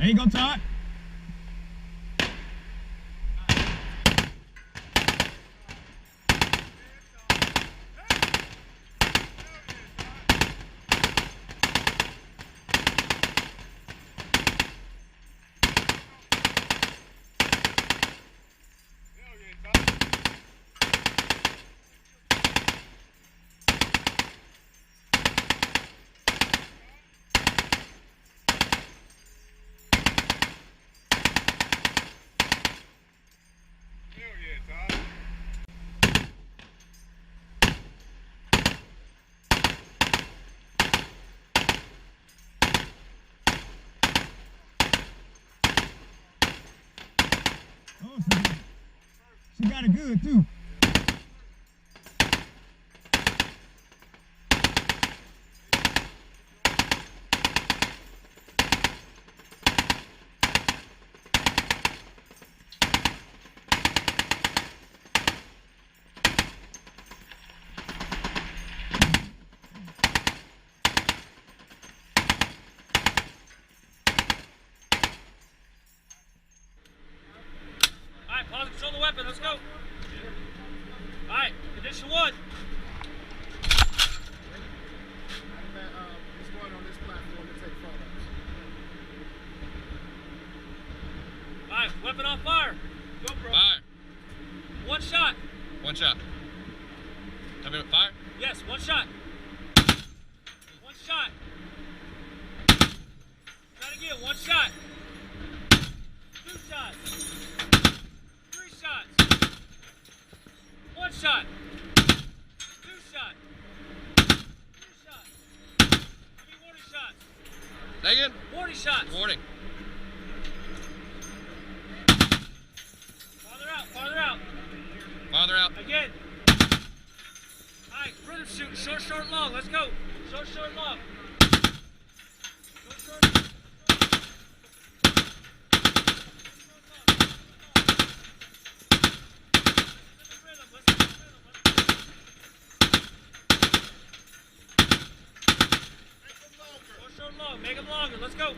There you go, Todd. She got it good too. Alright, pause and control the weapon, let's go. Alright, condition 1. Alright, weapon on fire. Go, bro. Fire. One shot. One shot. Tell me what, fire? Yes, one shot. One shot. Try it again, one shot. 2 shots. 3 shots. 1 shot. 2 shots. 3 shots. Give me warning shots. Say again? Warning shots. Warning. Farther out, farther out. Farther out. Again. Alright, rhythm shoot. Short, short, long. Let's go. Short, short, long. Short, short, long. Short, long. Make them longer. Let's go.